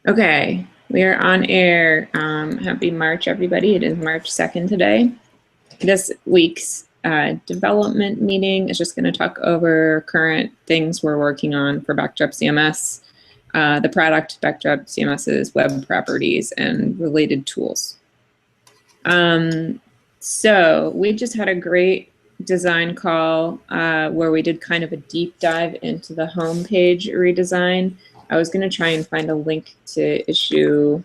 Okay, we are on air. Happy March, everybody. It is March 2nd today. This week's development meeting is just going to talk over current things we're working on for Backdrop CMS, the product, Backdrop CMS's web properties, and related tools. So we just had a great design call where we did kind of a deep dive into the homepage redesign. I was going to try and find a link to issue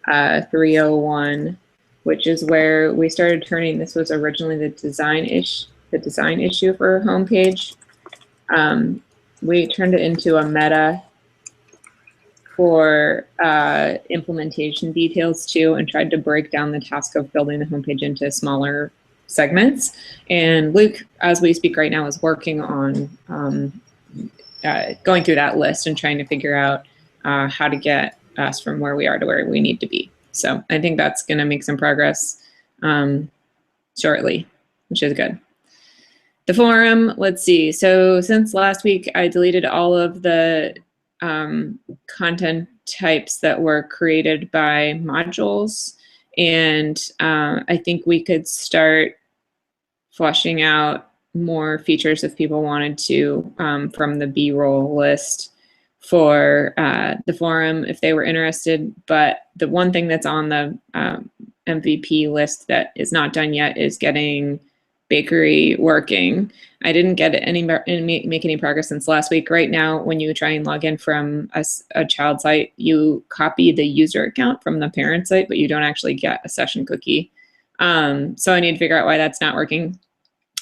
301, which is where we started turning. This was originally the design issue for homepage. We turned it into a meta for implementation details too, and tried to break down the task of building the homepage into smaller segments. And Luke, as we speak right now, is working on going through that list and trying to figure out how to get us from where we are to where we need to be. So I think that's going to make some progress shortly, which is good. The forum, let's see. So since last week, I deleted all of the content types that were created by modules. And I think we could start fleshing out more features if people wanted to from the B-roll list for the forum if they were interested. But the one thing that's on the MVP list that is not done yet is getting Bakery working. I didn't get make any progress since last week. Right now, when you try and log in from a child site, you copy the user account from the parent site, but you don't actually get a session cookie. So I need to figure out why that's not working.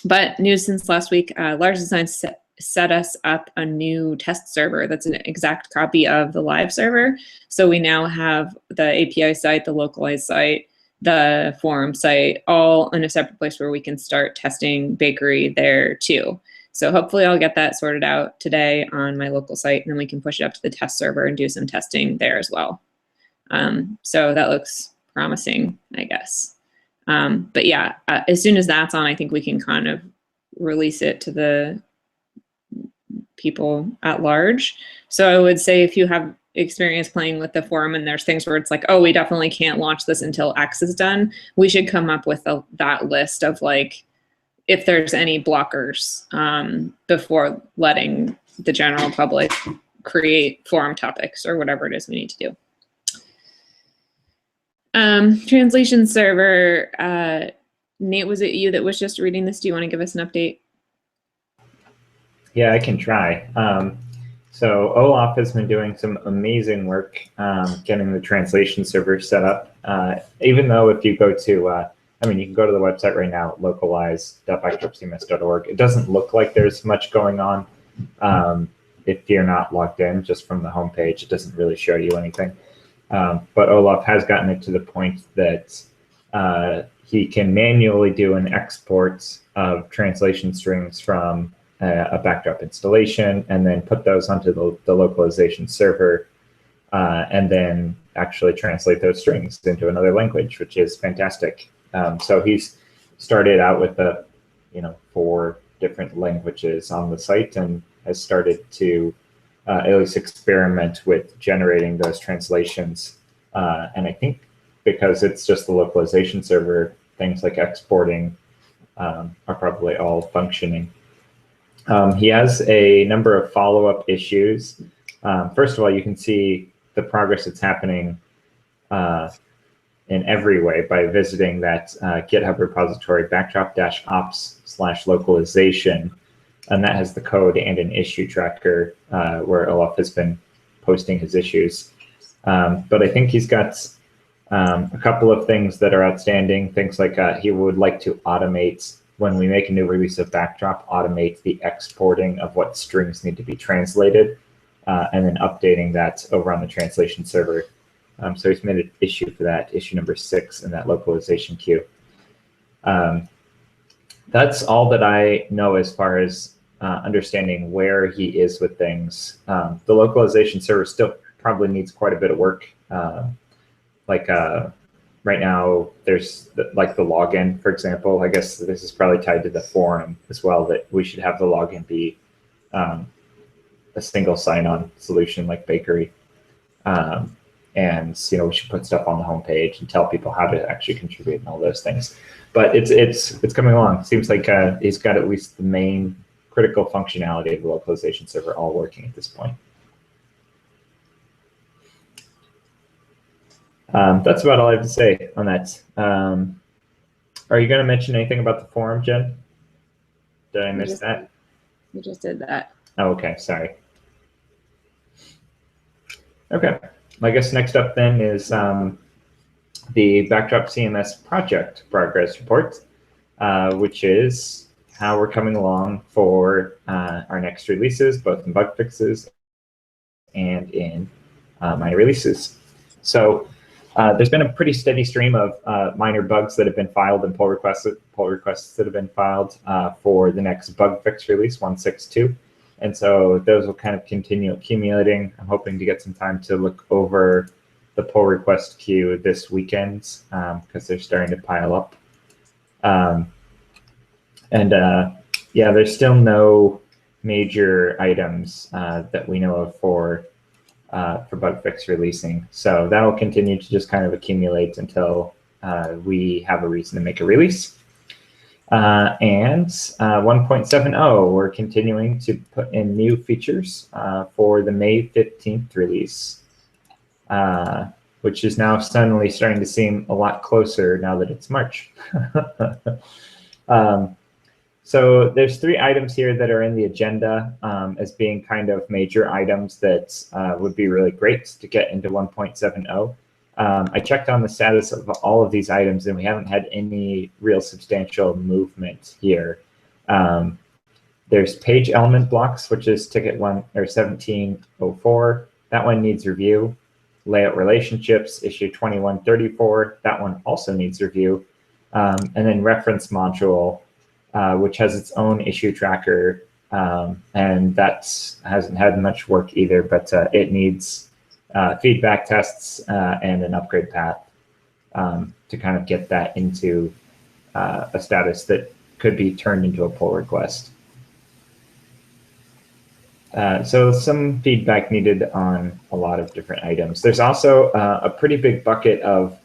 But news since last week, Large Design set us up a new test server that's an exact copy of the live server. So we now have the API site, the localized site, the forum site, all in a separate place where we can start testing Bakery there too. So hopefully I'll get that sorted out today on my local site, and then we can push it up to the test server and do some testing there as well. So that looks promising, I guess. But yeah, as soon as that's on, I think we can kind of release it to the people at large. So I would say if you have experience playing with the forum and there's things where it's like, oh, we definitely can't launch this until X is done, we should come up with that list of like, if there's any blockers before letting the general public create forum topics or whatever it is we need to do. Translation server, Nate, was it you that was just reading this? Do you want to give us an update? Yeah, I can try. So Olaf has been doing some amazing work getting the translation server set up. Even though if you go to, I mean, you can go to the website right now, localize.backdropcms.org. It doesn't look like there's much going on if you're not logged in just from the homepage. It doesn't really show you anything. But Olaf has gotten it to the point that he can manually do an export of translation strings from a Backdrop installation and then put those onto the localization server and then actually translate those strings into another language, which is fantastic. So he's started out with 4 different languages on the site and has started to at least experiment with generating those translations. And I think because it's just the localization server, things like exporting are probably all functioning. He has a number of follow-up issues. First of all, you can see the progress that's happening in every way by visiting that GitHub repository, backdrop-ops/localization. And that has the code and an issue tracker where Olaf has been posting his issues. But I think he's got a couple of things that are outstanding. Things like he would like to automate, when we make a new release of Backdrop, automate the exporting of what strings need to be translated and then updating that over on the translation server. So he's made an issue for that, issue number 6 in that localization queue. That's all that I know as far as understanding where he is with things. The localization server still probably needs quite a bit of work. Right now, there's the login, for example. I guess this is probably tied to the forum as well, that we should have the login be a single sign-on solution like Bakery. and we should put stuff on the homepage and tell people how to actually contribute and all those things. But it's coming along. Seems like he's got at least the main critical functionality of the localization server all working at this point. That's about all I have to say on that. Are you going to mention anything about the forum, Jen? Did I miss that? We just did that. Oh, okay, sorry. Okay, I guess next up then is the Backdrop CMS project progress report, which is how we're coming along for our next releases, both in bug fixes and in minor releases. So there's been a pretty steady stream of minor bugs that have been filed and pull requests that have been filed for the next bug fix release 1.6.2. And so those will kind of continue accumulating. I'm hoping to get some time to look over the pull request queue this weekend because they're starting to pile up. Yeah, there's still no major items that we know of for bug fix releasing. So that'll continue to just kind of accumulate until we have a reason to make a release. And 1.7.0, we're continuing to put in new features for the May 15th release, which is now suddenly starting to seem a lot closer now that it's March. So there's 3 items here that are in the agenda as being kind of major items that would be really great to get into 1.7.0. I checked on the status of all of these items, and we haven't had any real substantial movement here. There's page element blocks, which is ticket 1704. That one needs review. Layout relationships, issue 2134. That one also needs review. And then reference module, which has its own issue tracker, and that hasn't had much work either, but it needs feedback tests and an upgrade path to kind of get that into a status that could be turned into a pull request. So some feedback needed on a lot of different items. There's also a pretty big bucket of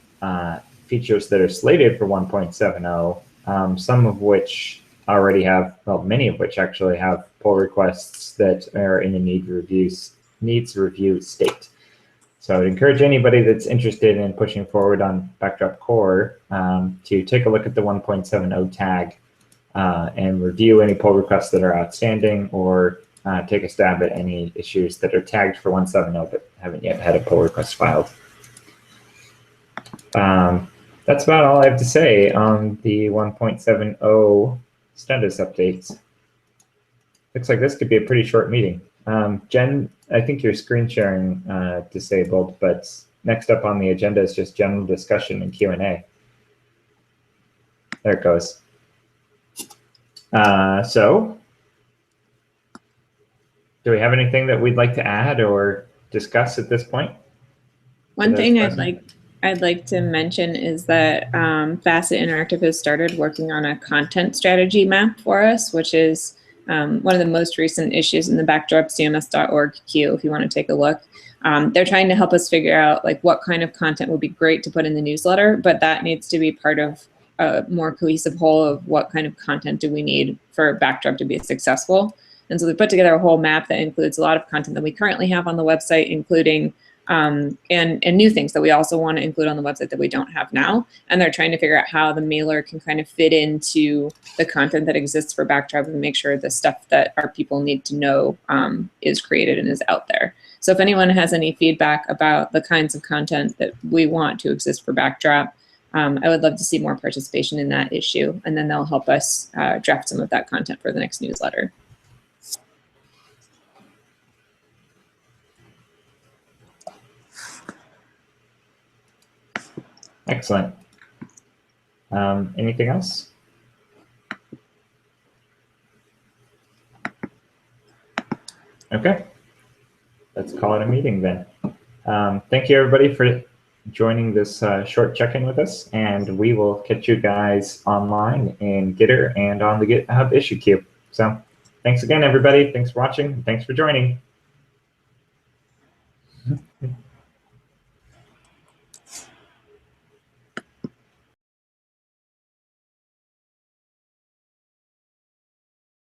features that are slated for 1.7.0, some of which already have, well, many of which actually have pull requests that are in a needs review state. So I would encourage anybody that's interested in pushing forward on Backdrop Core to take a look at the 1.7.0 tag and review any pull requests that are outstanding, or take a stab at any issues that are tagged for 1.7.0 but haven't yet had a pull request filed. That's about all I have to say on the 1.7.0 status updates. Looks like this could be a pretty short meeting. Jen, I think your screen sharing disabled, but next up on the agenda is just general discussion and Q&A. There it goes. So do we have anything that we'd like to add or discuss at this point? One thing I'd like to mention is that Facet Interactive has started working on a content strategy map for us, which is one of the most recent issues in the backdropcms.org queue, if you want to take a look. They're trying to help us figure out like what kind of content would be great to put in the newsletter, but that needs to be part of a more cohesive whole of what kind of content do we need for Backdrop to be successful. And so they put together a whole map that includes a lot of content that we currently have on the website, including and new things that we also want to include on the website that we don't have now. And they're trying to figure out how the mailer can kind of fit into the content that exists for Backdrop and make sure the stuff that our people need to know is created and is out there. So if anyone has any feedback about the kinds of content that we want to exist for Backdrop, I would love to see more participation in that issue. And then they'll help us draft some of that content for the next newsletter. Excellent. Anything else? Okay, let's call it a meeting then. Thank you everybody for joining this short check-in with us, and we will catch you guys online in Gitter and on the GitHub issue queue. So thanks again, everybody. Thanks for watching. Thanks for joining.